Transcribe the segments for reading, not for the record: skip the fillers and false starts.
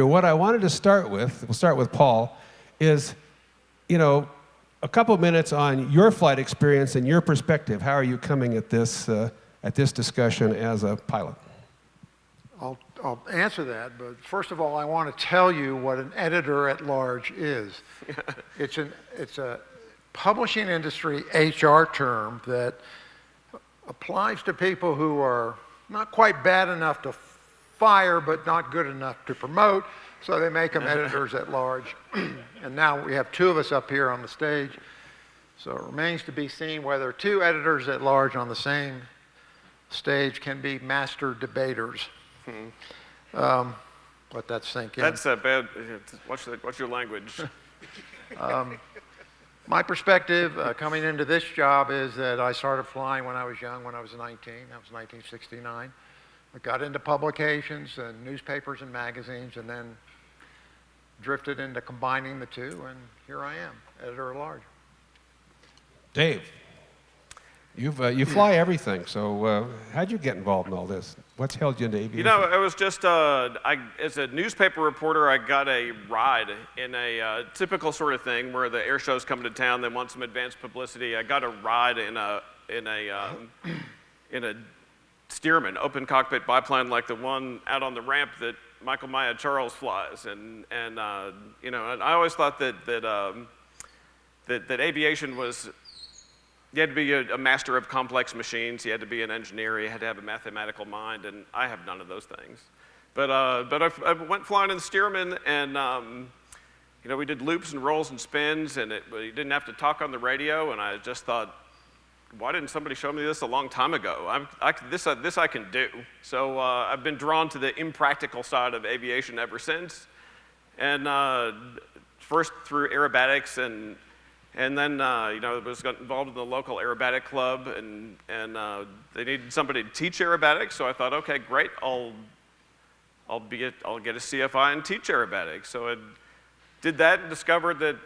What I wanted to start with, we'll start with Paul, is, a couple of minutes on your flight experience and your perspective. How are you coming at this discussion as a pilot? I'll answer that, but first of all, I want to tell you what an editor-at-large is. It's a publishing industry HR term that applies to people who are not quite bad enough to fire, but not good enough to promote, so they make them editors at large. And now we have two of us up here on the stage, so it remains to be seen whether two editors at large on the same stage can be master debaters. Let that sink in. That's a bad, what's your language? My perspective coming into this job is that I started flying when I was young, when I was 19. That was 1969. I got into publications and newspapers and magazines, and then drifted into combining the two, and here I am, editor-at-large. Dave, you fly everything, so how'd you get involved in all this? What's held you into aviation? It was just, as a newspaper reporter, I got a ride in a typical sort of thing where the air shows come to town, they want some advanced publicity. I got a ride in a Stearman, open cockpit biplane like the one out on the ramp that Michael Maya Charles flies, and I always thought that aviation was, you had to be a master of complex machines, you had to be an engineer, you had to have a mathematical mind, and I have none of those things. But I went flying in the Stearman, and we did loops and rolls and spins, and you didn't have to talk on the radio, and I just thought, why didn't somebody show me this a long time ago? This I can do. So I've been drawn to the impractical side of aviation ever since. And first through aerobatics, and then got involved in the local aerobatic club, and they needed somebody to teach aerobatics. So I thought, okay, great, I'll get a CFI and teach aerobatics. So I did that and discovered that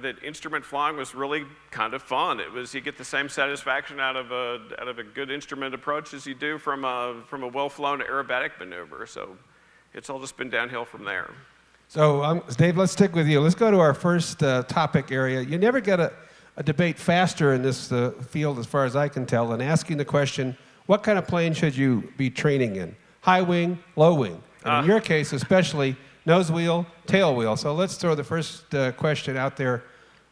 that instrument flying was really kind of fun. It was, you get the same satisfaction out of a good instrument approach as you do from a well-flown aerobatic maneuver. So it's all just been downhill from there. So Dave, let's stick with you. Let's go to our first topic area. You never get a debate faster in this field, as far as I can tell, than asking the question, what kind of plane should you be training in? High wing, low wing? And in your case, especially, nose wheel, tail wheel. So let's throw the first question out there.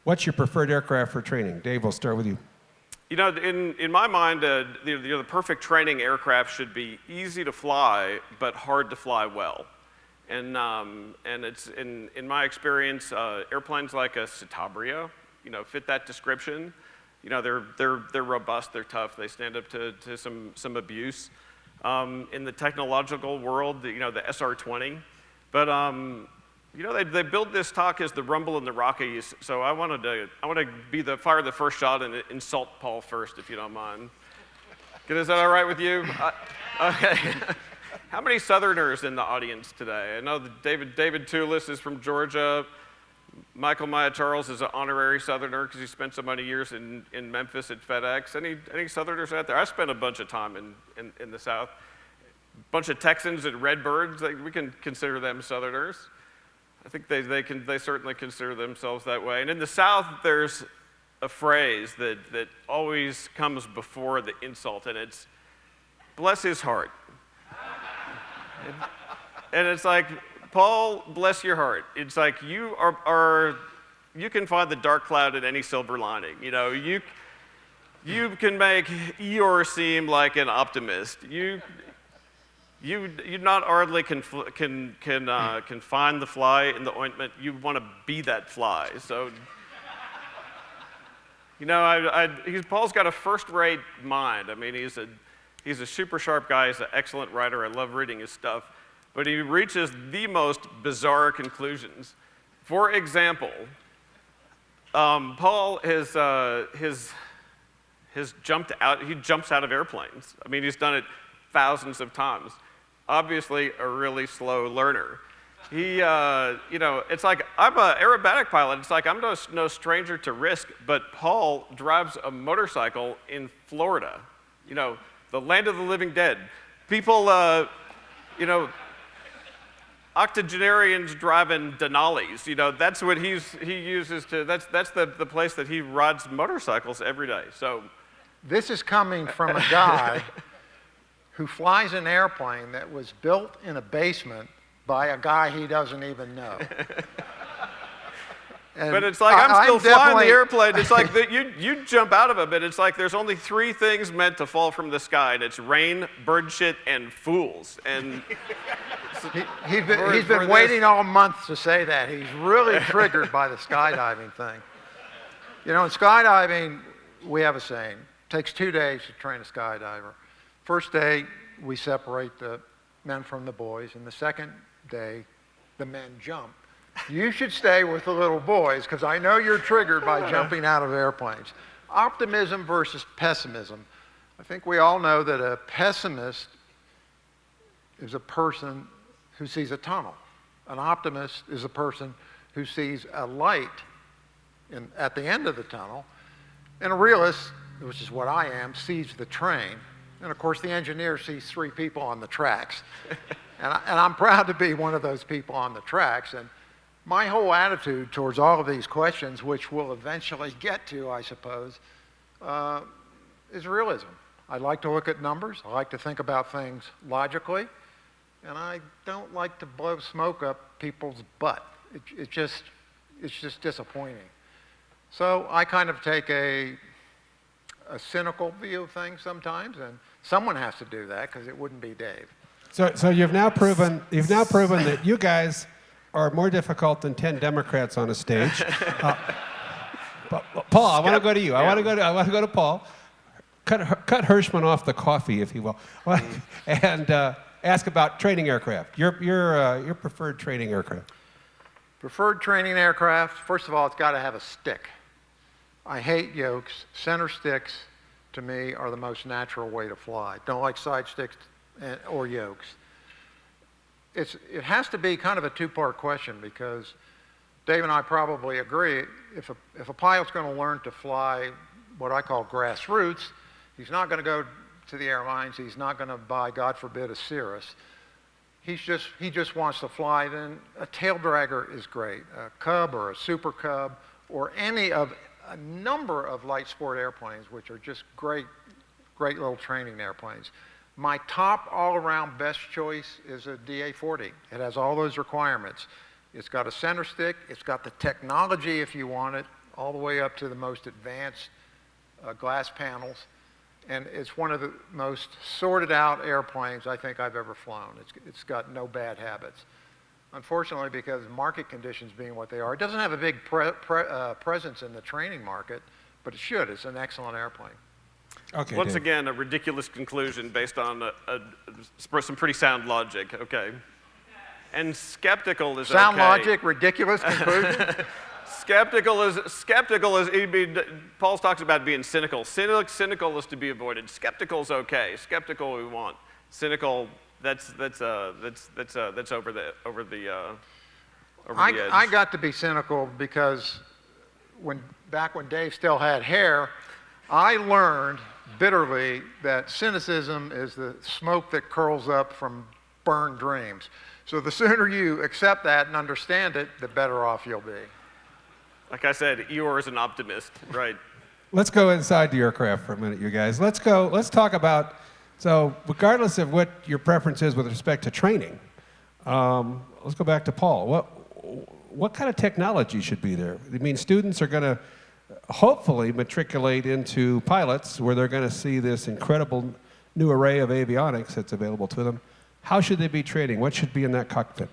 What's your preferred aircraft for training? Dave, we'll start with you. In my mind, the perfect training aircraft should be easy to fly, but hard to fly well. And it's in my experience, airplanes like a Citabria, fit that description. They're robust, they're tough, they stand up to some abuse. In the technological world, the SR-20. But they built this talk as the Rumble in the Rockies, so I want to fire the first shot and insult Paul first, if you don't mind. Is that all right with you? Okay. How many Southerners in the audience today? I know that David Toulis is from Georgia. Michael Maya Charles is an honorary Southerner because he spent so many years in Memphis at FedEx. Any Southerners out there? I spent a bunch of time in the South. Bunch of Texans and Redbirds, we can consider them Southerners. I think they certainly consider themselves that way. And in the South, there's a phrase that always comes before the insult, and it's, bless his heart. And it's like, Paul, bless your heart. It's like you can find the dark cloud in any silver lining. You can make Eeyore seem like an optimist. You not hardly can find the fly in the ointment. You want to be that fly. So, Paul's got a first-rate mind. I mean, he's a super sharp guy. He's an excellent writer. I love reading his stuff. But he reaches the most bizarre conclusions. For example, Paul has jumped out. He jumps out of airplanes. I mean, he's done it thousands of times. Obviously, a really slow learner. It's like, I'm an aerobatic pilot. It's like, I'm no stranger to risk, but Paul drives a motorcycle in Florida, the land of the living dead. People, octogenarians driving Denali's. You know, that's what he uses to. That's the place that he rides motorcycles every day. So This is coming from a guy who flies an airplane that was built in a basement by a guy he doesn't even know. And but it's like I'm still flying the definitely- airplane. It's like you jump out of it, but it's like there's only 3 things meant to fall from the sky, and it's rain, bird shit, and fools. And He's for been this- waiting all month to say that. He's really triggered by the skydiving thing. You know, in skydiving, we have a saying, it takes 2 days to train a skydiver. First day, we separate the men from the boys, and the second day, the men jump. You should stay with the little boys, because I know you're triggered by jumping out of airplanes. Optimism versus pessimism. I think we all know that a pessimist is a person who sees a tunnel. An optimist is a person who sees a light at the end of the tunnel. And a realist, which is what I am, sees the train. And of course, the engineer sees 3 people on the tracks. And I'm proud to be one of those people on the tracks. And my whole attitude towards all of these questions, which we'll eventually get to, I suppose, is realism. I like to look at numbers. I like to think about things logically. And I don't like to blow smoke up people's butt. It's just disappointing. So I kind of take a cynical view of things sometimes, and someone has to do that because it wouldn't be Dave. So you've now proven that you guys are more difficult than 10 Democrats on a stage. But Paul, I want to go to you. I want to go to Paul. Cut Hirschman off the coffee, if you will, and ask about training aircraft. Your preferred training aircraft. Preferred training aircraft, first of all, it's got to have a stick. I hate yokes. Center sticks, to me, are the most natural way to fly. Don't like side sticks or yokes. It has to be kind of a 2-part question, because Dave and I probably agree, if a pilot's going to learn to fly what I call grassroots, he's not going to go to the airlines, he's not going to buy, God forbid, a Cirrus. He just wants to fly. Then a tail dragger is great. A Cub or a Super Cub or a number of light sport airplanes, which are just great little training airplanes. My top all-around best choice is a DA-40. It has all those requirements. It's got a center stick. It's got the technology, if you want it, all the way up to the most advanced glass panels. And it's one of the most sorted out airplanes I think I've ever flown. It's got no bad habits. Unfortunately, because market conditions being what they are, it doesn't have a big presence in the training market, but it should. It's an excellent airplane. Okay. once Dave. again, a ridiculous conclusion based on some pretty sound logic. Okay. And skeptical is Sound okay. logic, ridiculous conclusion. Skeptical is Paul talks about being cynical. Cynical is to be avoided. Skeptical is okay. Skeptical we want. Cynical, that's over the edge. I got to be cynical because back when Dave still had hair, I learned bitterly that cynicism is the smoke that curls up from burned dreams. So the sooner you accept that and understand it, the better off you'll be. Like I said, Eeyore's an optimist, right? Let's go inside the aircraft for a minute, you guys. Let's talk about, so regardless of what your preference is with respect to training, let's go back to Paul. What kind of technology should be there? I mean, students are going to hopefully matriculate into pilots where they're going to see this incredible new array of avionics that's available to them. How should they be training? What should be in that cockpit?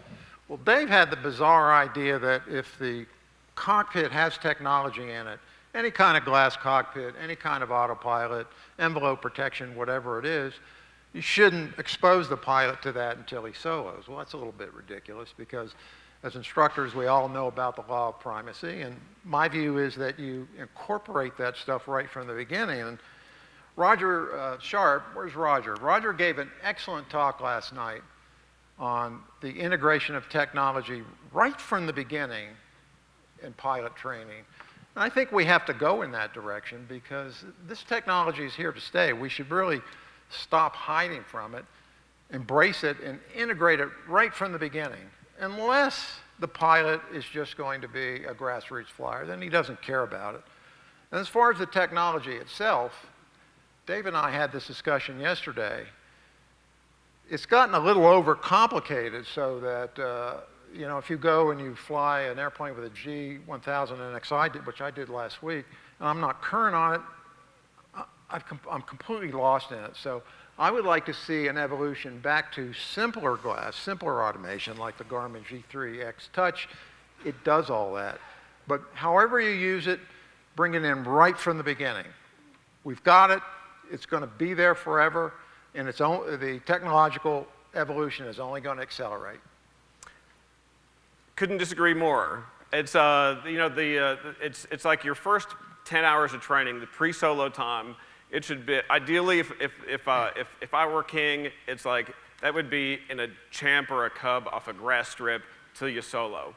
Well, Dave had the bizarre idea that if the cockpit has technology in it, any kind of glass cockpit, any kind of autopilot, envelope protection, whatever it is, you shouldn't expose the pilot to that until he solos. Well, that's a little bit ridiculous because as instructors, we all know about the law of primacy, and my view is that you incorporate that stuff right from the beginning. And Roger Sharp, where's Roger? Roger gave an excellent talk last night on the integration of technology right from the beginning in pilot training. And I think we have to go in that direction because this technology is here to stay. We should really stop hiding from it, embrace it, and integrate it right from the beginning. unless the pilot is just going to be a grassroots flyer, then he doesn't care about it. And as far as the technology itself, Dave and I had this discussion yesterday. It's gotten a little overcomplicated so that, you know, if you go and you fly an airplane with a G1000 NXI, which I did last week, and I'm not current on it, I'm completely lost in it. So I would like to see an evolution back to simpler glass, simpler automation, like the Garmin G3 X Touch. It does all that. But however you use it, bring it in right from the beginning. We've got it. It's going to be there forever, and the technological evolution is only going to accelerate. Couldn't disagree more. It's you know, it's like your first 10 hours of training, the pre-solo time. It should be ideally, if I were king, it's like that would be in a champ or a cub off a grass strip till you solo.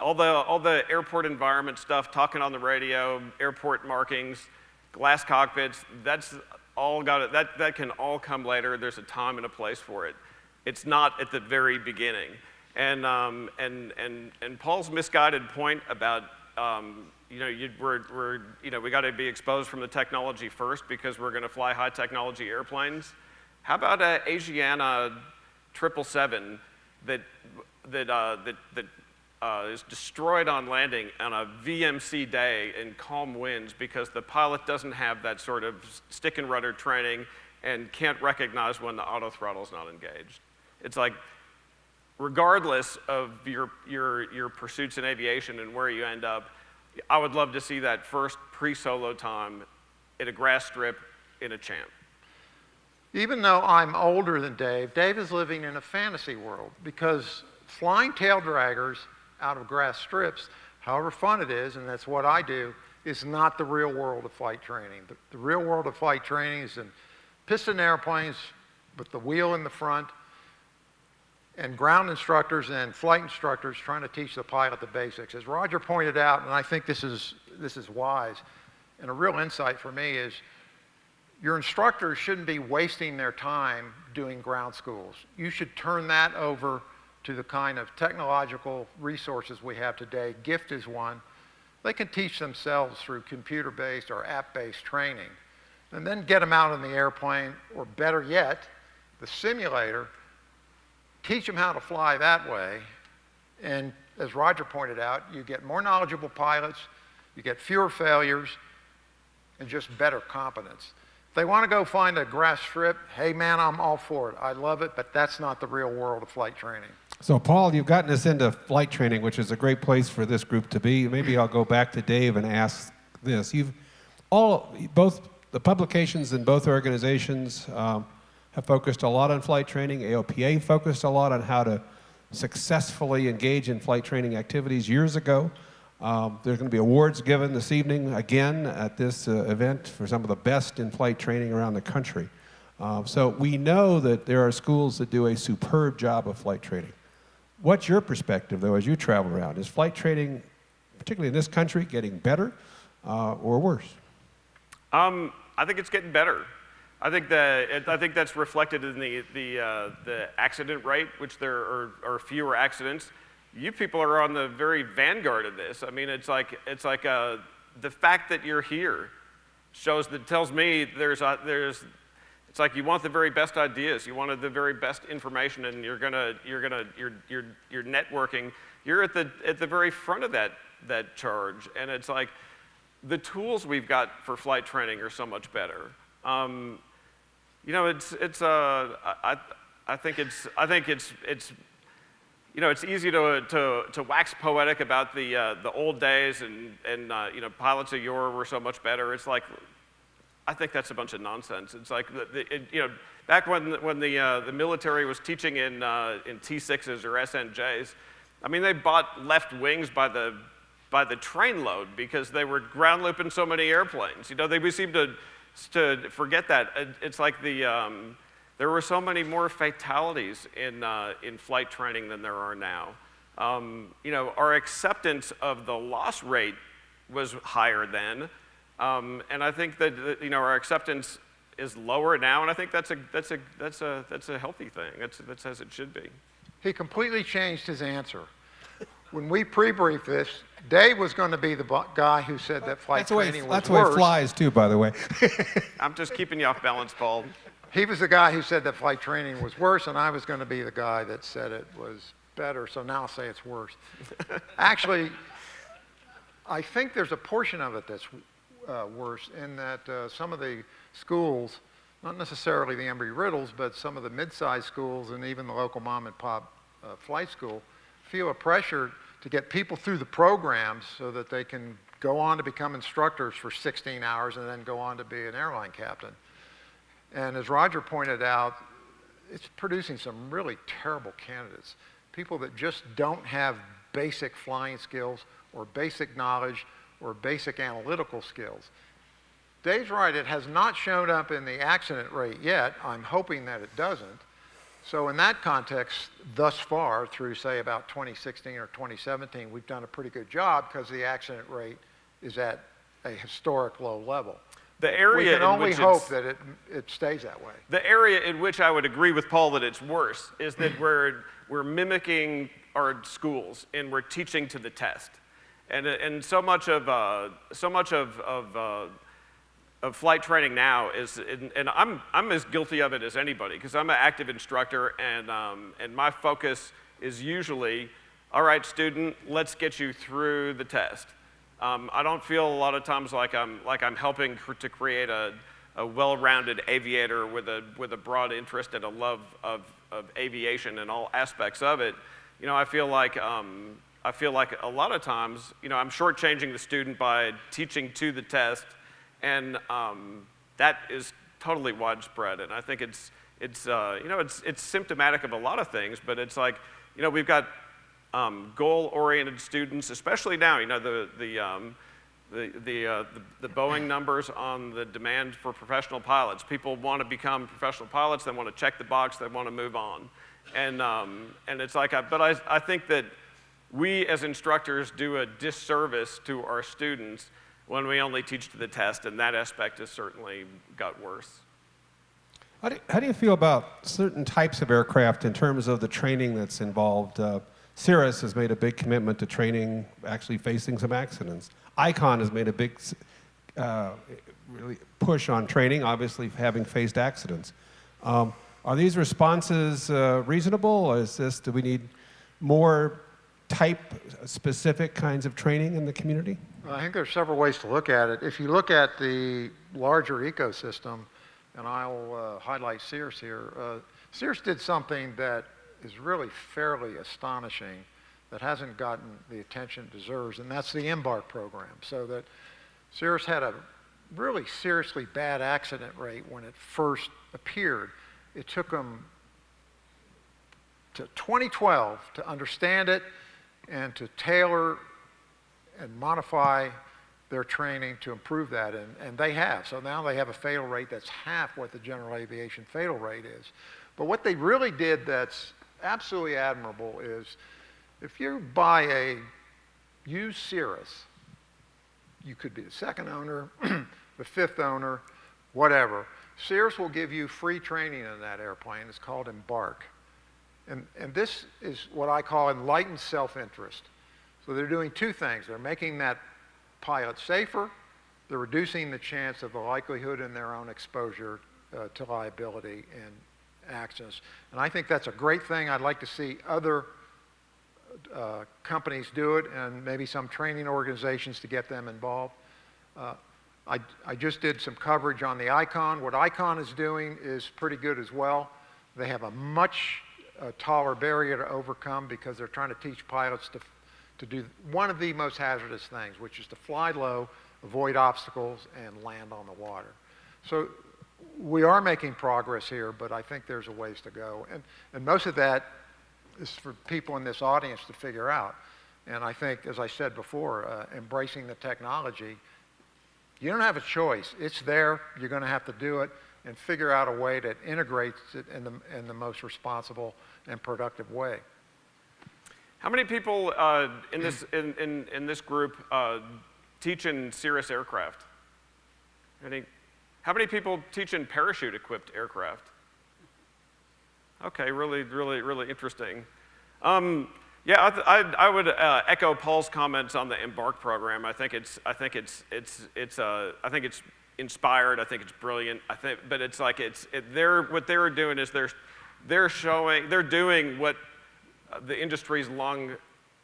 All the airport environment stuff, talking on the radio, airport markings, glass cockpits, that's all that can all come later. There's a time and a place for it. It's not at the very beginning. And Paul's misguided point about you know, we got to be exposed from the technology first because we're going to fly high technology airplanes. How about a Asiana 777 that is destroyed on landing on a VMC day in calm winds because the pilot doesn't have that sort of stick and rudder training and can't recognize when the auto throttle's not engaged. It's like, regardless of your pursuits in aviation and where you end up, I would love to see that first pre-solo time at a grass strip in a champ. Even though I'm older than Dave, Dave is living in a fantasy world because flying tail draggers out of grass strips, however fun it is, and that's what I do, is not the real world of flight training. The real world of flight training is in piston airplanes with the wheel in the front, and ground instructors and flight instructors trying to teach the pilot the basics. As Roger pointed out, and I think this is wise, and a real insight for me is your instructors shouldn't be wasting their time doing ground schools. You should turn that over to the kind of technological resources we have today. GIFT is one. They can teach themselves through computer-based or app-based training, and then get them out in the airplane, or better yet, the simulator. Teach them how to fly that way, and as Roger pointed out, you get more knowledgeable pilots, you get fewer failures, and just better competence. If they want to go find a grass strip, hey man, I'm all for it. I love it, but that's not the real world of flight training. So Paul, you've gotten us into flight training, which is a great place for this group to be. Maybe I'll go back to Dave and ask this. Both the publications in both organizations have focused a lot on flight training. AOPA focused a lot on how to successfully engage in flight training activities years ago. There's going to be awards given this evening again at this event for some of the best in flight training around the country. So we know that there are schools that do a superb job of flight training. What's your perspective, though, as you travel around? Is flight training, particularly in this country, getting better or worse? I think it's getting better. I think that's reflected in the accident rate, which there are fewer accidents. You people are on the very vanguard of this. I mean, it's like the fact that you're here tells me it's like you want the very best ideas, you wanted the very best information, and you're networking. You're at the very front of that charge, and it's like the tools we've got for flight training are so much better. You know, I think it's you know, it's easy to wax poetic about the old days and you know, pilots of yore were so much better. It's like, I think that's a bunch of nonsense. It's like you know, back when the military was teaching in T6s or SNJs, I mean, they bought left wings by the trainload because they were ground looping so many airplanes. You know, we seem to forget that. It's like there were so many more fatalities in flight training than there are now. You know, our acceptance of the loss rate was higher then, and I think that you know, our acceptance is lower now, and I think that's a healthy thing. That's as it should be. He completely changed his answer. When we pre-briefed this, Dave was going to be the guy who said that flight training was That's worse. the way it flies, too, by the way. I'm just keeping you off balance, Paul. He was the guy who said that flight training was worse, and I was going to be the guy that said it was better, so now I'll say it's worse. Actually, I think there's a portion of it that's worse in that some of the schools, not necessarily the Embry-Riddles, but some of the mid-sized schools and even the local mom and pop flight school feel a pressure to get people through the programs so that they can go on to become instructors for 16 hours and then go on to be an airline captain. And as Roger pointed out, it's producing some really terrible candidates. People that just don't have basic flying skills or basic knowledge or basic analytical skills. Dave's right, it has not shown up in the accident rate yet. I'm hoping that it doesn't. So in that context, thus far, through say about 2016 or 2017, we've done a pretty good job because the accident rate is at a historic low level. The area we can in only which hope that it stays that way. The area in which I would agree with Paul that it's worse is that we're mimicking our schools and we're teaching to the test, and so much of flight training now is, and I'm as guilty of it as anybody because I'm an active instructor, and my focus is usually, all right, student, let's get you through the test. I don't feel a lot of times like I'm helping to create a well-rounded aviator with a broad interest and a love of aviation and all aspects of it. You know, I feel like a lot of times, you know, I'm shortchanging the student by teaching to the test, and that is totally widespread. And I think it's symptomatic of a lot of things, but it's like, you know, we've got goal-oriented students, especially now. You know, the Boeing numbers on the demand for professional pilots. People want to become professional pilots. They want to check the box. They want to move on. And it's like, but I think that we as instructors do a disservice to our students when we only teach to the test, and that aspect has certainly got worse. How do you feel about certain types of aircraft in terms of the training that's involved? Cirrus has made a big commitment to training actually facing some accidents. Icon has made a big really push on training, obviously having faced accidents. Are these responses reasonable, or do we need more type-specific kinds of training in the community? I think there's several ways to look at it. If you look at the larger ecosystem, and I'll highlight Cirrus here, Cirrus did something that is really fairly astonishing that hasn't gotten the attention it deserves, and that's the Embark program. So that Cirrus had a really seriously bad accident rate when it first appeared. It took them to 2012 to understand it and to tailor and modify their training to improve that, and they have. So now they have a fatal rate that's half what the general aviation fatal rate is. But what they really did that's absolutely admirable is if you buy a used Cirrus, you could be the second owner, the fifth owner, whatever. Cirrus will give you free training in that airplane. It's called Embark. And this is what I call enlightened self-interest. So they're doing two things. They're making that pilot safer. They're reducing the chance of the likelihood in their own exposure to liability and accidents. And I think that's a great thing. I'd like to see other companies do it, and maybe some training organizations to get them involved. I just did some coverage on the Icon. What Icon is doing is pretty good as well. They have a much taller barrier to overcome because they're trying to teach pilots to do one of the most hazardous things, which is to fly low, avoid obstacles, and land on the water. So we are making progress here, but I think there's a ways to go. And most of that is for people in this audience to figure out. And I think, as I said before, embracing the technology, you don't have a choice. It's there. You're going to have to do it and figure out a way that integrates it in the most responsible and productive way. How many people in this group teach in Cirrus aircraft? How many people teach in parachute-equipped aircraft? Okay, really interesting. Yeah, I would echo Paul's comments on the Embark program. I think it's inspired. I think it's brilliant. But it's like what they're doing is they're doing what the industry's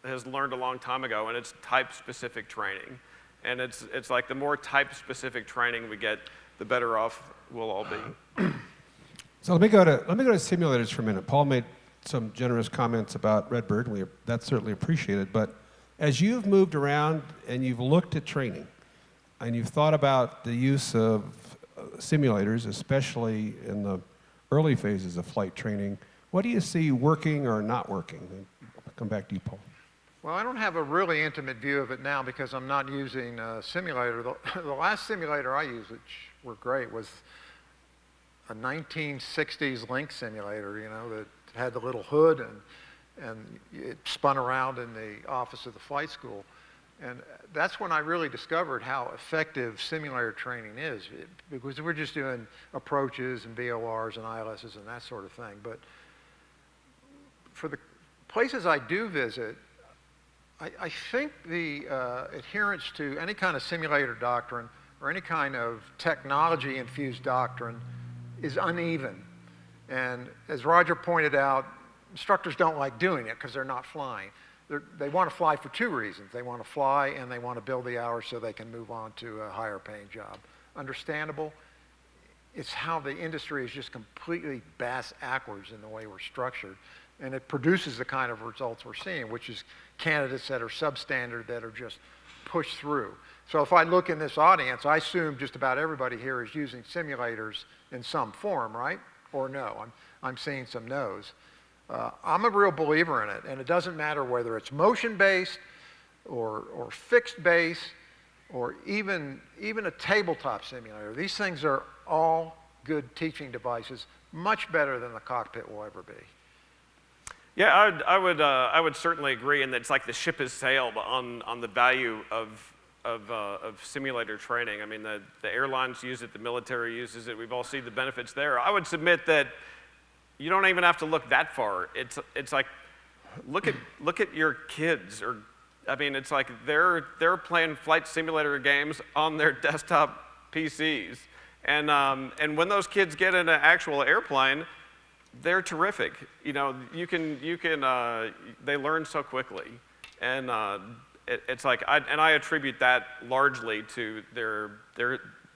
has learned a long time ago, and it's type-specific training. And it's like the more type-specific training we get, the better off we'll all be. So let me go to simulators for a minute. Paul made some generous comments about Redbird, and that's certainly appreciated. But as you've moved around and you've looked at training, and you've thought about the use of simulators, especially in the early phases of flight training, what do you see working or not working? I'll come back to you, Paul. Well, I don't have a really intimate view of it now because I'm not using a simulator. The last simulator I used, which were great, was a 1960s Lynx simulator, that had the little hood and it spun around in the office of the flight school. And that's when I really discovered how effective simulator training is, because we're just doing approaches and VORs and ILSs and that sort of thing. But for the places I do visit, I think the adherence to any kind of simulator doctrine or any kind of technology-infused doctrine is uneven. And as Roger pointed out, instructors don't like doing it because they're not flying. They want to fly for two reasons. They want to fly and they want to build the hours so they can move on to a higher paying job. Understandable. It's how the industry is just completely bass-ackwards in the way we're structured. And it produces the kind of results we're seeing, which is candidates that are substandard, that are just pushed through. So if I look in this audience, I assume just about everybody here is using simulators in some form, right? Or no? I'm seeing some no's. I'm a real believer in it, and it doesn't matter whether it's motion-based or fixed-based or even a tabletop simulator. These things are all good teaching devices, much better than the cockpit will ever be. Yeah, I would certainly agree, and it's like the ship has sailed on the value of simulator training. I mean, the airlines use it, the military uses it. We've all seen the benefits there. I would submit that you don't even have to look that far. It's like look at your kids, or I mean, it's like they're playing flight simulator games on their desktop PCs, and when those kids get in an actual airplane, they're terrific. They learn so quickly, and it's like I attribute that largely to their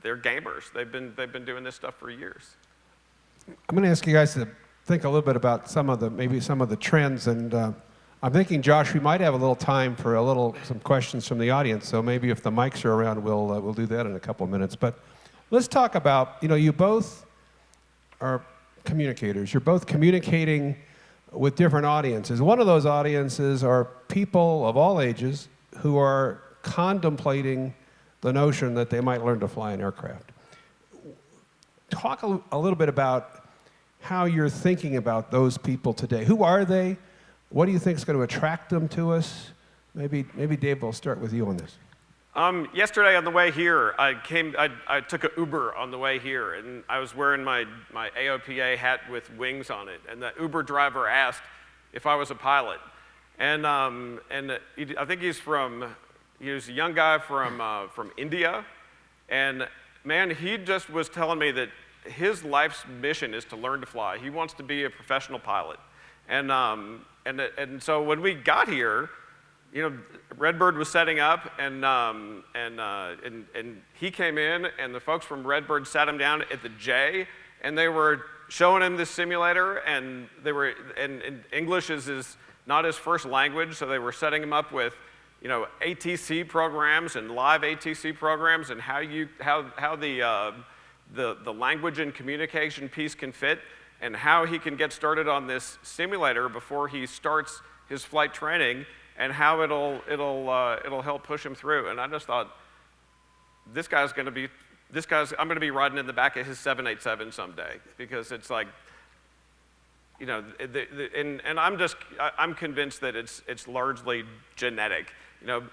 gamers. They've been doing this stuff for years. I'm going to ask you guys to think a little bit about some of the trends, and I'm thinking, Josh, we might have a little time for some questions from the audience. So maybe if the mics are around, we'll do that in a couple of minutes. But let's talk about, you both are communicators. You're both communicating with different audiences. One of those audiences are people of all ages who are contemplating the notion that they might learn to fly an aircraft. Talk a little bit about how you're thinking about those people today. Who are they? What do you think is going to attract them to us? Maybe Dave, we'll start with you on this. Yesterday on the way here, I took an Uber on the way here, and I was wearing my AOPA hat with wings on it, and the Uber driver asked if I was a pilot, and I think he was a young guy from India, and man, he just was telling me that his life's mission is to learn to fly. He wants to be a professional pilot, and so when we got here, Redbird was setting up, and he came in, and the folks from Redbird sat him down at the J, and they were showing him this simulator, and and English is not his first language, so they were setting him up with, ATC programs and live ATC programs, and how the language and communication piece can fit, and how he can get started on this simulator before he starts his flight training, and how it'll help push him through. And I just thought, I'm going to be riding in the back of his 787 someday, because it's like, and I'm convinced that it's largely genetic. I've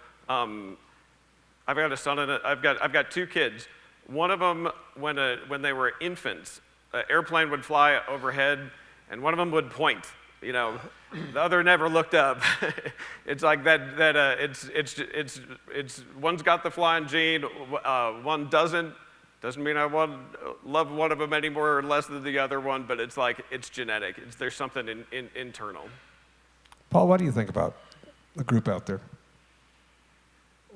got a son and I've got two kids. One of them, when they were infants, an airplane would fly overhead, and one of them would point. You know, the other never looked up. It's like that. It's one's got the flying gene, one doesn't. Doesn't mean I love one of them any more or less than the other one, but it's like it's genetic. There's something internal. Paul, what do you think about the group out there?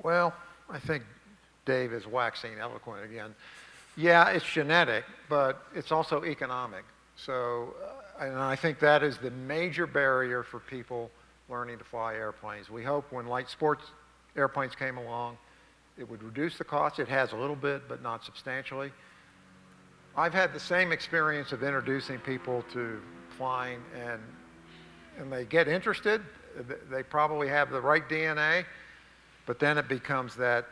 Well, I think Dave is waxing eloquent again. Yeah, it's genetic, but it's also economic. So, and I think that is the major barrier for people learning to fly airplanes. We hope when light sports airplanes came along, it would reduce the cost. It has a little bit, but not substantially. I've had the same experience of introducing people to flying, and they get interested. They probably have the right DNA, but then it becomes that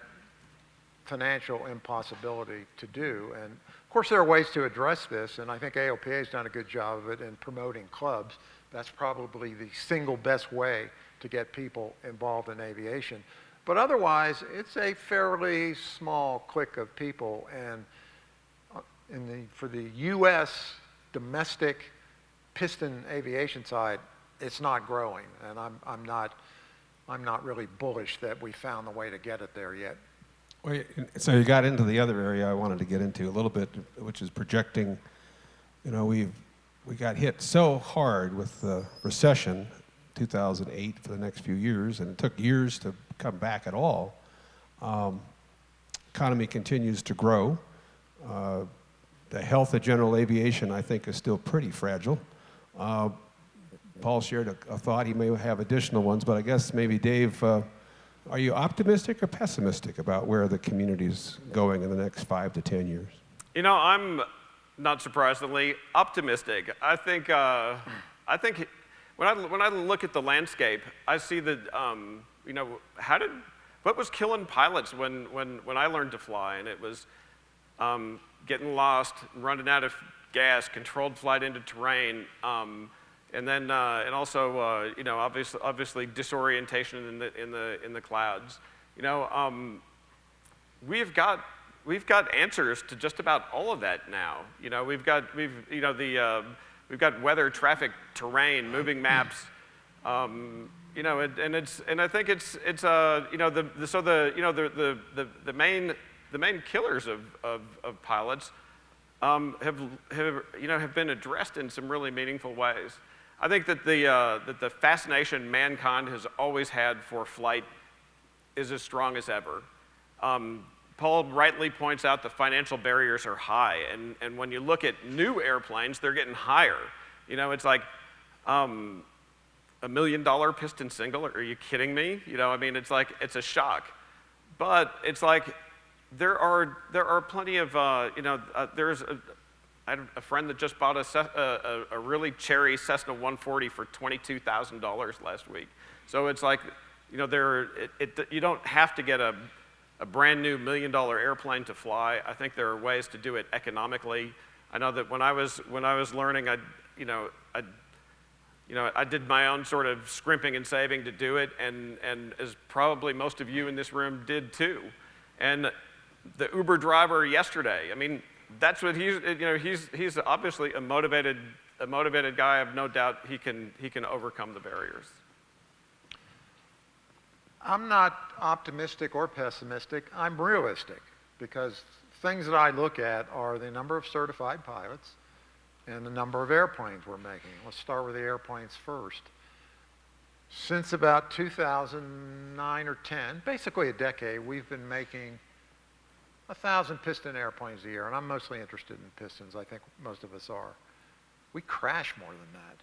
financial impossibility to do. And of course, there are ways to address this, and I think AOPA has done a good job of it in promoting clubs. That's probably the single best way to get people involved in aviation. But otherwise, it's a fairly small clique of people, and for the U.S. domestic piston aviation side, it's not growing, and I'm not really bullish that we found the way to get it there yet. Well, so you got into the other area I wanted to get into a little bit, which is projecting. You know, we got hit so hard with the recession, 2008 for the next few years, and it took years to come back at all. Economy continues to grow. The health of general aviation, I think, is still pretty fragile. Paul shared a thought. He may have additional ones, but I guess maybe Dave, are you optimistic or pessimistic about where the community's going in the next 5 to 10 years? You know, I'm not surprisingly optimistic. I think when I look at the landscape, I see that you know, what was killing pilots when I learned to fly, and it was getting lost, running out of gas, controlled flight into terrain, and then and also you know, obviously disorientation in the clouds. You know, we've got answers to just about all of that now. You know, we've got weather, traffic, terrain, moving maps. You know, and I think it's you know, the main killers of pilots have been addressed in some really meaningful ways. I think that the fascination mankind has always had for flight is as strong as ever. Paul rightly points out the financial barriers are high, and when you look at new airplanes, they're getting higher. You know, it's like $1 million piston single. Are you kidding me? You know, I mean, it's like, it's a shock. But it's like, there are plenty of, you know, I had a friend that just bought a really cherry Cessna 140 for $22,000 last week. So it's like, you know, you don't have to get a brand new $1 million airplane to fly. I think there are ways to do it economically. I know that when I was learning, I did my own sort of scrimping and saving to do it, and as probably most of you in this room did too. And the Uber driver yesterday, I mean, that's what he's obviously a motivated guy. I have no doubt he can overcome the barriers. I'm not optimistic or pessimistic. I'm realistic, because things that I look at are the number of certified pilots and the number of airplanes we're making. Let's start with the airplanes first. Since about 2009 or 10, basically a decade, we've been making 1,000 piston airplanes a year, and I'm mostly interested in pistons. I think most of us are. We crash more than that.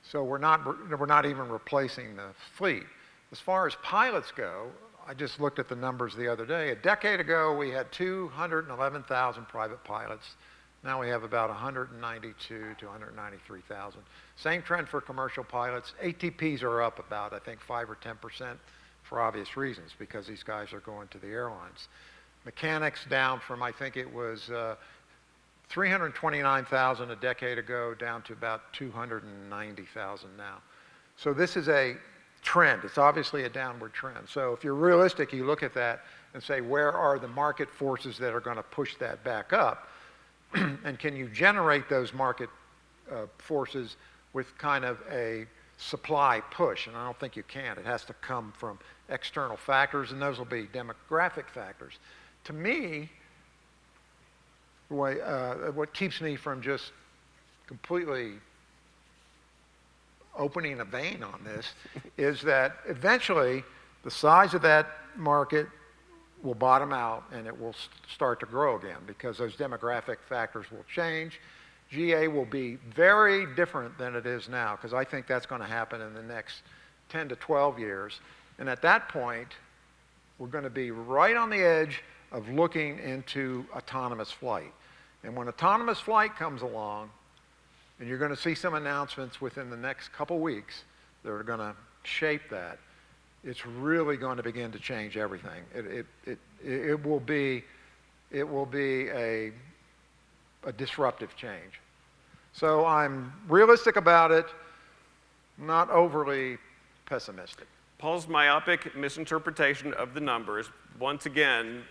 So we're not even replacing the fleet. As far as pilots go, I just looked at the numbers the other day. A decade ago, we had 211,000 private pilots. Now we have about 192 to 193,000. Same trend for commercial pilots. ATPs are up about, I think, 5 or 10% for obvious reasons, because these guys are going to the airlines. Mechanics down from, I think it was 329,000 a decade ago down to about 290,000 now. So this is a trend. It's obviously a downward trend. So if you're realistic, you look at that and say, where are the market forces that are going to push that back up? And can you generate those market forces with kind of a supply push, and I don't think you can. It has to come from external factors, and those will be demographic factors. To me, what keeps me from just completely opening a vein on this is that eventually the size of that market will bottom out and it will start to grow again because those demographic factors will change. GA will be very different than it is now because I think that's going to happen in the next 10 to 12 years. And at that point, we're going to be right on the edge of looking into autonomous flight. And when autonomous flight comes along, and you're going to see some announcements within the next couple weeks that are going to shape that, it's really going to begin to change everything. It will be a disruptive change. So I'm realistic about it, not overly pessimistic. Paul's myopic misinterpretation of the numbers, once again,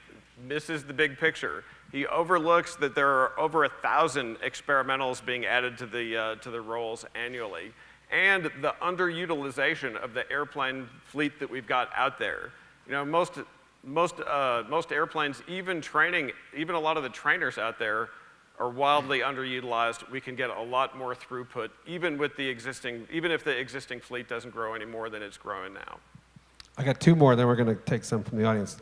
misses the big picture. He overlooks that there are over 1,000 experimentals being added to the rolls annually, and the underutilization of the airplane fleet that we've got out there. You know, most airplanes, even a lot of the trainers out there, are wildly underutilized. We can get a lot more throughput, even if the existing fleet doesn't grow any more than it's growing now. I got two more, then we're going to take some from the audience.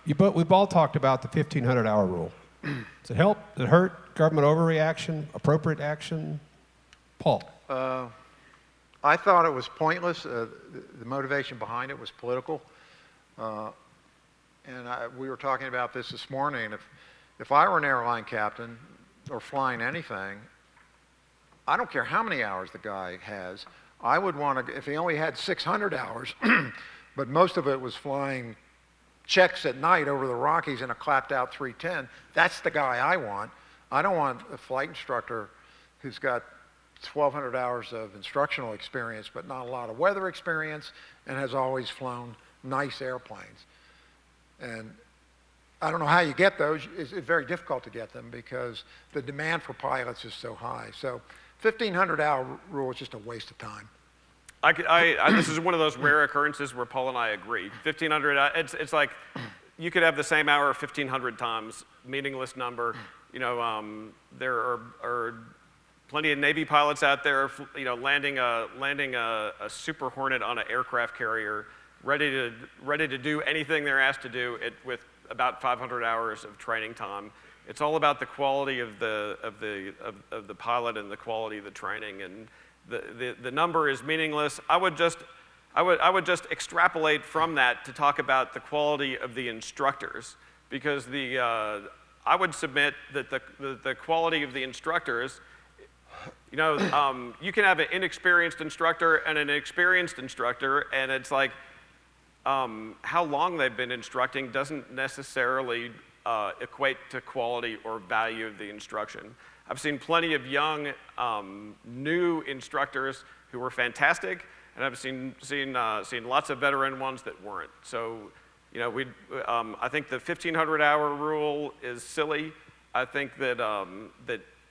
We've all talked about the 1,500-hour rule. Does it help? Does it hurt? Government overreaction? Appropriate action? Paul? I thought it was pointless. The motivation behind it was political. We were talking about this morning. If I were an airline captain or flying anything, I don't care how many hours the guy has. I would want to, if he only had 600 hours, but most of it was flying checks at night over the Rockies in a clapped out 310, that's the guy I want. I don't want a flight instructor who's got 1,200 hours of instructional experience but not a lot of weather experience and has always flown nice airplanes. And I don't know how you get those. It's very difficult to get them because the demand for pilots is so high. So 1,500-hour rule is just a waste of time. This is one of those rare occurrences where Paul and I agree. 1,500, it's like you could have the same hour 1,500 times, meaningless number. You know, there are plenty of Navy pilots out there, you know, landing a Super Hornet on an aircraft carrier, ready to do anything they're asked to do with about 500 hours of training time. It's all about the quality of the pilot and the quality of the training, and the number is meaningless. I would just extrapolate from that to talk about the quality of the instructors, because I would submit that the quality of the instructors, you know, you can have an inexperienced instructor and an experienced instructor, and it's like how long they've been instructing doesn't necessarily equate to quality or value of the instruction. I've seen plenty of young, new instructors who were fantastic, and I've seen lots of veteran ones that weren't. So, you know, I think the 1,500-hour rule is silly. I think that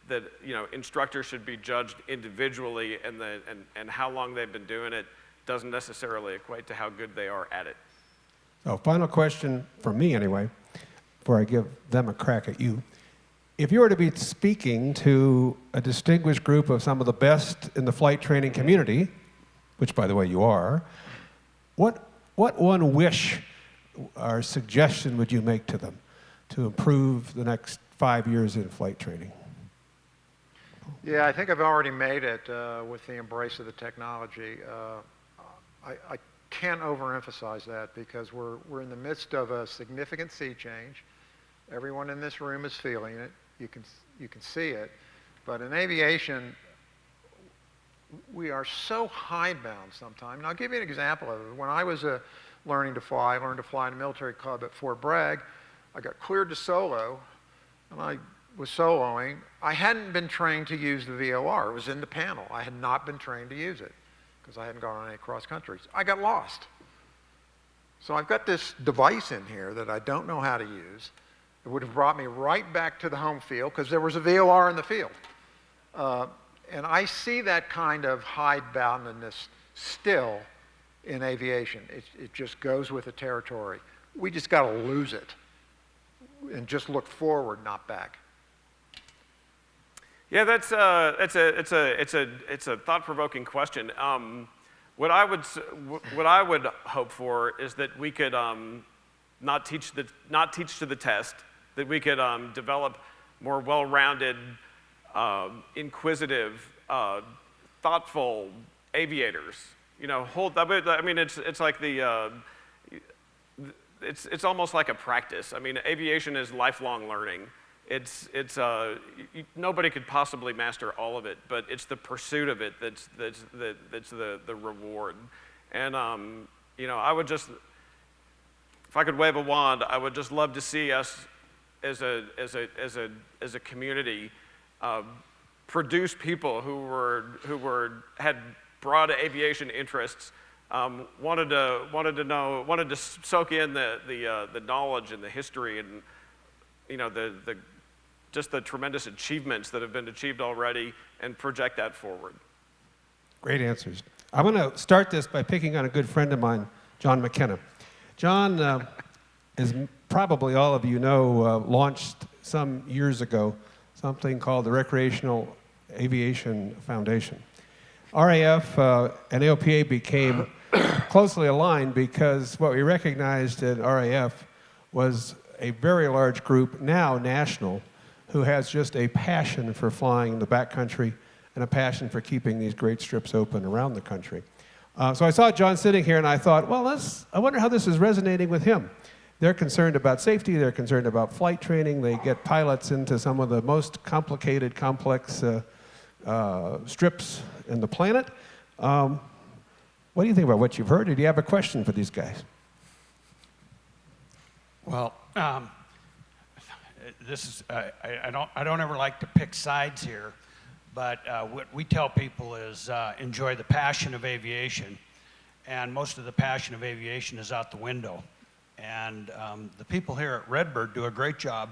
that you know, instructors should be judged individually, and how long they've been doing it doesn't necessarily equate to how good they are at it. So, final question from me anyway, before I give them a crack at you. If you were to be speaking to a distinguished group of some of the best in the flight training community, which by the way you are, what one wish or suggestion would you make to them to improve the next 5 years in flight training? Yeah, I think I've already made it with the embrace of the technology. I can't overemphasize that because we're in the midst of a significant sea change. Everyone in this room is feeling it. You can see it. But in aviation, we are so hidebound sometimes. And I'll give you an example of it. When I was learning to fly, I learned to fly in a military club at Fort Bragg. I got cleared to solo, and I was soloing. I hadn't been trained to use the VOR. It was in the panel. I had not been trained to use it because I hadn't gone on any cross countries. I got lost. So I've got this device in here that I don't know how to use. It would have brought me right back to the home field because there was a VOR in the field. And I see that kind of hideboundedness still in aviation. It just goes with the territory. We just got to lose it and just look forward, not back. Yeah, it's a thought-provoking question. What I would hope for is that we could not teach to the test, that we could develop more well-rounded, inquisitive, thoughtful aviators. You know, I mean, it's like it's almost like a practice. I mean, aviation is lifelong learning. Nobody could possibly master all of it, but it's the pursuit of it that's the reward. And you know, I would just, if I could wave a wand, I would just love to see us as a community produce people who had broad aviation interests, wanted to soak in the knowledge and the history and, you know, just the tremendous achievements that have been achieved already, and project that forward. Great answers. I want to start this by picking on a good friend of mine, John McKenna. John, as probably all of you know, launched some years ago something called the Recreational Aviation Foundation. RAF and AOPA became closely aligned because what we recognized at RAF was a very large group, now national, who has just a passion for flying the backcountry and a passion for keeping these great strips open around the country. So I saw John sitting here and I thought, well, I wonder how this is resonating with him. They're concerned about safety, they're concerned about flight training, they get pilots into some of the most complicated, complex strips in the planet. What do you think about what you've heard? Or do you have a question for these guys? Well, this is I don't ever like to pick sides here, but what we tell people is enjoy the passion of aviation, and most of the passion of aviation is out the window. And the people here at Redbird do a great job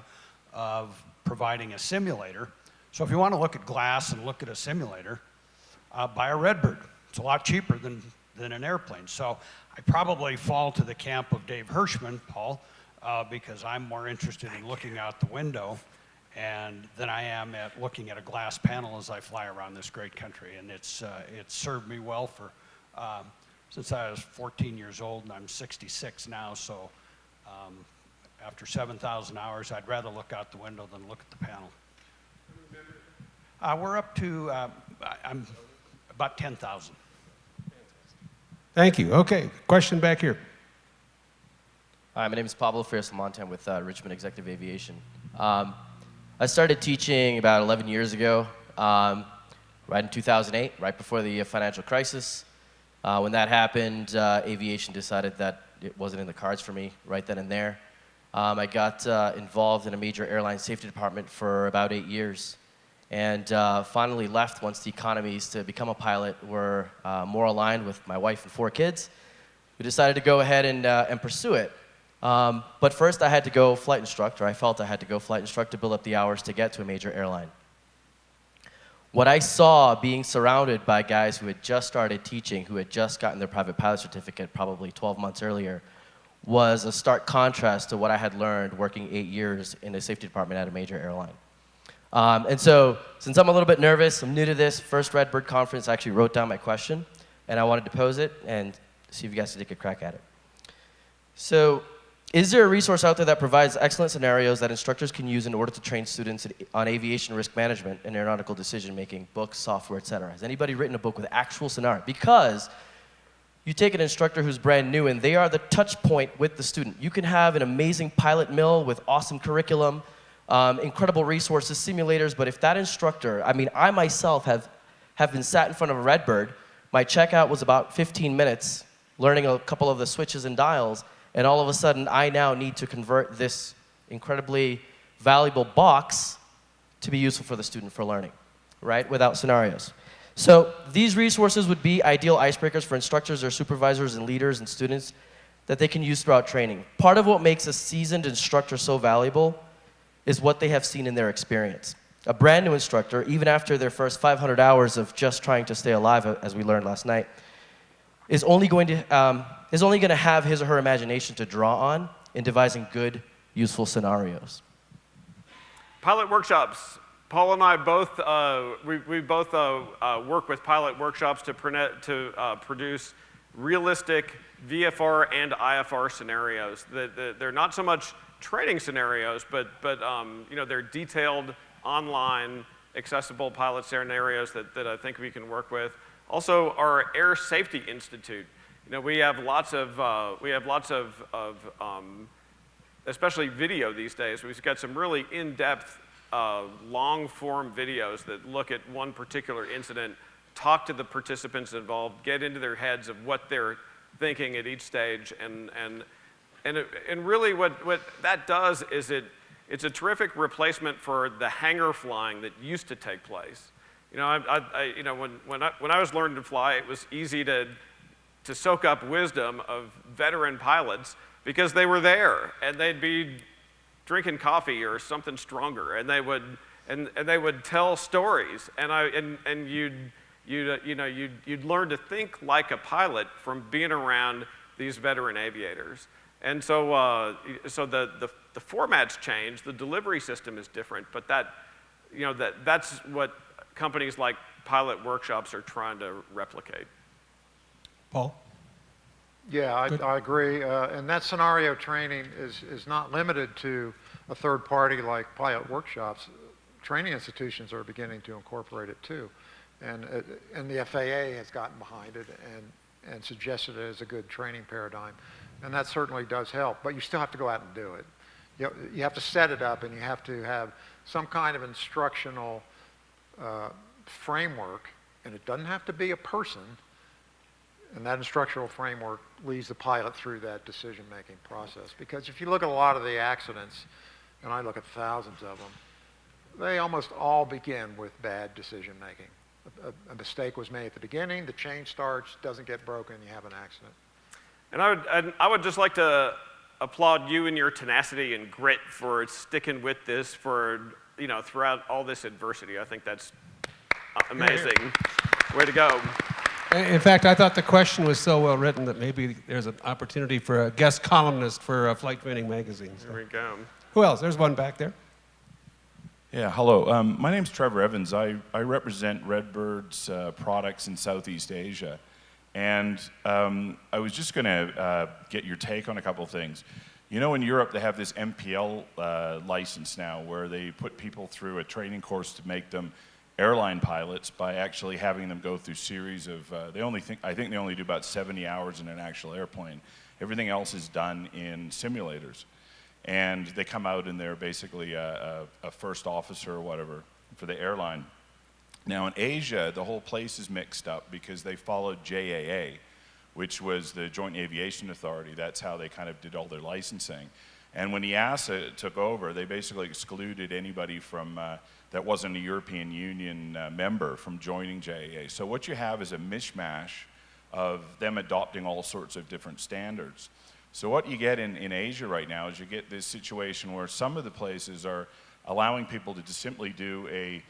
of providing a simulator. So if you want to look at glass and look at a simulator, buy a Redbird. It's a lot cheaper than an airplane. So I probably fall to the camp of Dave Hirschman, Paul, because I'm more interested in looking out the window than I am at looking at a glass panel as I fly around this great country. And it's served me well for since I was 14 years old, and I'm 66 now. So after 7,000 hours, I'd rather look out the window than look at the panel. We're up to I'm about 10,000. Thank you. Okay, question back here. Hi, my name is Pablo Ferreira with Richmond Executive Aviation. I started teaching about 11 years ago, right in 2008, right before the financial crisis. When that happened, aviation decided that it wasn't in the cards for me right then and there. I got involved in a major airline safety department for about 8 years, and finally left once the economies to become a pilot were more aligned with my wife and 4 kids. We decided to go ahead and pursue it. But first I had to go flight instructor. I felt I had to go flight instructor to build up the hours to get to a major airline. What I saw being surrounded by guys who had just started teaching, who had just gotten their private pilot certificate probably 12 months earlier, was a stark contrast to what I had learned working 8 years in the safety department at a major airline. And so, since I'm a little bit nervous, I'm new to this, first Redbird conference, I actually wrote down my question, and I wanted to pose it and see if you guys could take a crack at it. So, is there a resource out there that provides excellent scenarios that instructors can use in order to train students on aviation risk management and aeronautical decision-making, books, software, etc.? Has anybody written a book with actual scenario? Because you take an instructor who's brand new and they are the touch point with the student. You can have an amazing pilot mill with awesome curriculum, incredible resources, simulators, but if that instructor, I mean, I myself have been sat in front of a Redbird. My checkout was about 15 minutes, learning a couple of the switches and dials, and all of a sudden, I now need to convert this incredibly valuable box to be useful for the student for learning, right, without scenarios. So these resources would be ideal icebreakers for instructors or supervisors and leaders and students that they can use throughout training. Part of what makes a seasoned instructor so valuable is what they have seen in their experience. a brand new instructor, even after their first 500 hours of just trying to stay alive, as we learned last night, is only going to have his or her imagination to draw on in devising good, useful scenarios. Pilot workshops. Paul and I both we both work with pilot workshops to produce realistic VFR and IFR scenarios. They're not so much training scenarios, but you know, they're detailed, online, accessible pilot scenarios that I think we can work with. Also, our Air Safety Institute. You know, we have lots of especially video these days. We've got some really in-depth, long-form videos that look at one particular incident, talk to the participants involved, get into their heads of what they're thinking at each stage, and really what that does is it's a terrific replacement for the hangar flying that used to take place. You know, you know, when I was learning to fly, it was easy to soak up wisdom of veteran pilots because they were there and they'd be drinking coffee or something stronger, and they would tell stories, and you'd learn to think like a pilot from being around these veteran aviators. And so the format's changed, the delivery system is different, but that's what companies like Pilot Workshops are trying to replicate. Paul? Yeah, I agree. And that scenario training is not limited to a third party like Pilot Workshops. Training institutions are beginning to incorporate it too. And the FAA has gotten behind it and suggested it as a good training paradigm. And that certainly does help, but you still have to go out and do it. You have to set it up, and you have to have some kind of instructional framework, and it doesn't have to be a person. And that instructional framework leads the pilot through that decision-making process. Because if you look at a lot of the accidents, and I look at thousands of them, they almost all begin with bad decision-making. A mistake was made at the beginning, the chain starts, doesn't get broken, you have an accident. And I would just like to applaud you and your tenacity and grit for sticking with this for, you know, throughout all this adversity. I think that's amazing. Way to go. In fact, I thought the question was so well written that maybe there's an opportunity for a guest columnist for Flight Training Magazine. So. There we go. Who else? There's one back there. Yeah, hello. My name's Trevor Evans. I represent Redbird's products in Southeast Asia. And I was just going to get your take on a couple of things. You know, in Europe, they have this MPL license now where they put people through a training course to make them airline pilots by actually having them go through series of, I think they only do about 70 hours in an actual airplane. Everything else is done in simulators. And they come out and they're basically a first officer or whatever for the airline. Now in Asia, the whole place is mixed up because they followed JAA, which was the Joint Aviation Authority. That's how they kind of did all their licensing. And when EASA took over, they basically excluded anybody from that wasn't a European Union member from joining JAA. So what you have is a mishmash of them adopting all sorts of different standards. So what you get in Asia right now is you get this situation where some of the places are allowing people to just simply do a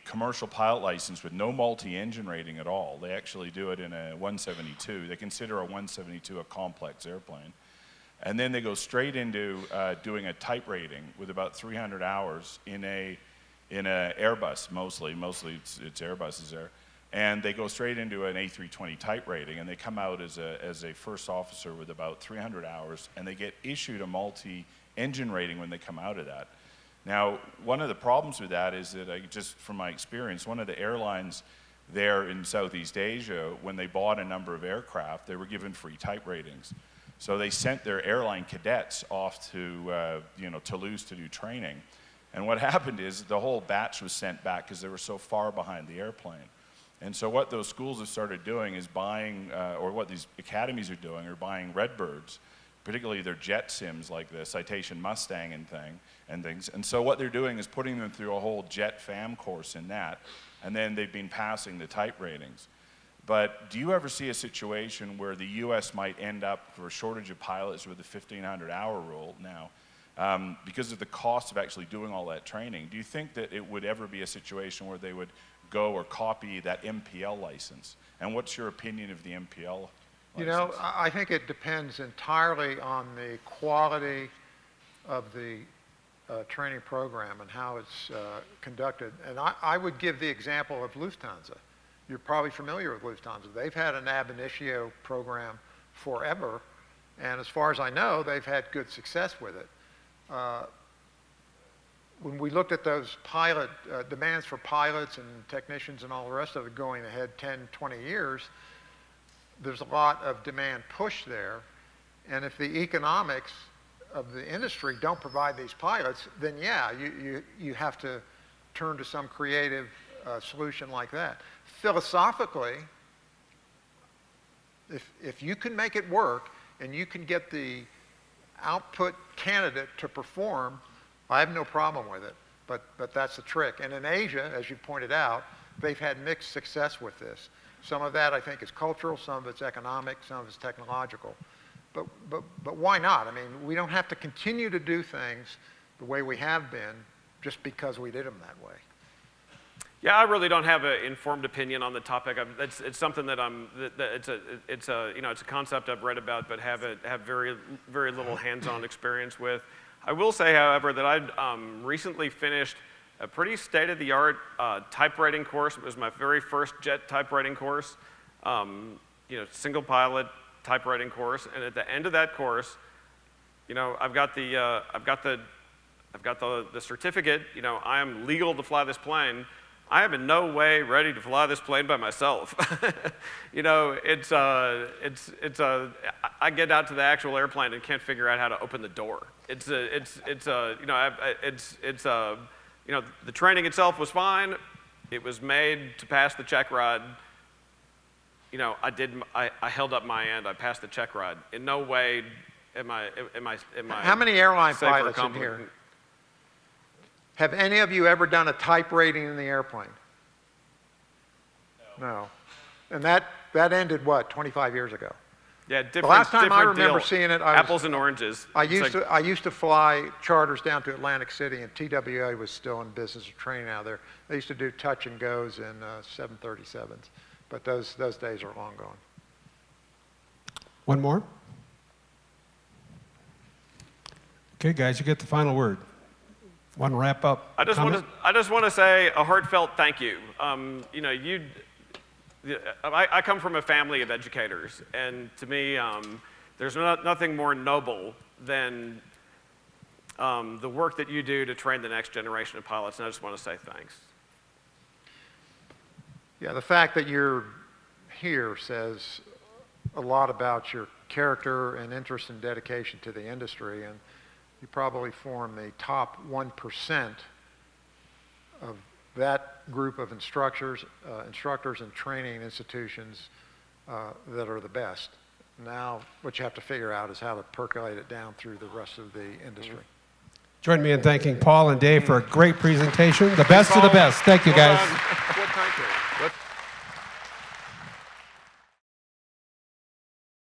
commercial pilot license with no multi-engine rating at all. They actually do it in a 172. They consider a 172 a complex airplane. And then they go straight into doing a type rating with about 300 hours in a Airbus, mostly it's Airbuses there. And they go straight into an A320 type rating, and they come out as a first officer with about 300 hours, and they get issued a multi-engine rating when they come out of that. Now, one of the problems with that is that, just from my experience, one of the airlines there in Southeast Asia, when they bought a number of aircraft, they were given free type ratings. So they sent their airline cadets off to Toulouse to do training. And what happened is the whole batch was sent back because they were so far behind the airplane. And so what those schools have started doing is buying, or what these academies are doing, are buying Redbirds, particularly their jet sims like the Citation Mustang and things. And so what they're doing is putting them through a whole jet FAM course in that, and then they've been passing the type ratings. But do you ever see a situation where the US might end up for a shortage of pilots with the 1,500-hour rule now, because of the cost of actually doing all that training. Do you think that it would ever be a situation where they would go or copy that MPL license? And what's your opinion of the MPL license? You know, I think it depends entirely on the quality of the training program and how it's conducted. And I would give the example of Lufthansa. You're probably familiar with Lufthansa. They've had an ab initio program forever, and as far as I know, they've had good success with it. When we looked at those pilot demands for pilots and technicians and all the rest of it going ahead 10, 20 years, there's a lot of demand push there. And if the economics of the industry don't provide these pilots, then yeah, you have to turn to some creative solution like that. Philosophically, if you can make it work and you can get the output candidate to perform, I have no problem with it. But that's the trick. And in Asia, as you pointed out, they've had mixed success with this. Some of that I think is cultural, some of it's economic, some of it's technological. But why not? I mean, we don't have to continue to do things the way we have been just because we did them that way. Yeah, I really don't have an informed opinion on the topic. It's something that it's a concept I've read about, but have very little hands-on experience with. I will say, however, that I recently finished a pretty state-of-the-art typewriting course. It was my very first jet typewriting course, single pilot typewriting course. And at the end of that course, I've got the certificate. I am legal to fly this plane. I am in no way ready to fly this plane by myself. I get out to the actual airplane and can't figure out how to open the door. The training itself was fine. It was made to pass the check ride. I held up my end. I passed the check ride. In no way am I. How many airline safe or pilots in competent. here? Have any of you ever done a type rating in the airplane? No. And that ended, what, 25 years ago? Yeah, different. The last time I different remember deal. seeing it, apples and oranges. I It's used to fly charters down to Atlantic City, and TWA was still in business of training out there. They used to do touch and goes in 737s, but those days are long gone. One more? Okay, guys, you get the final word. Want to wrap up? I just want to say a heartfelt thank you. I come from a family of educators, and to me, there's nothing more noble than the work that you do to train the next generation of pilots, and I just want to say thanks. Yeah, the fact that you're here says a lot about your character and interest and dedication to the industry, and you probably form the top 1% of that group of instructors and training institutions that are the best. Now, what you have to figure out is how to percolate it down through the rest of the industry. Join me in thanking Paul and Dave for a great presentation. The best of the best. Thank you, guys.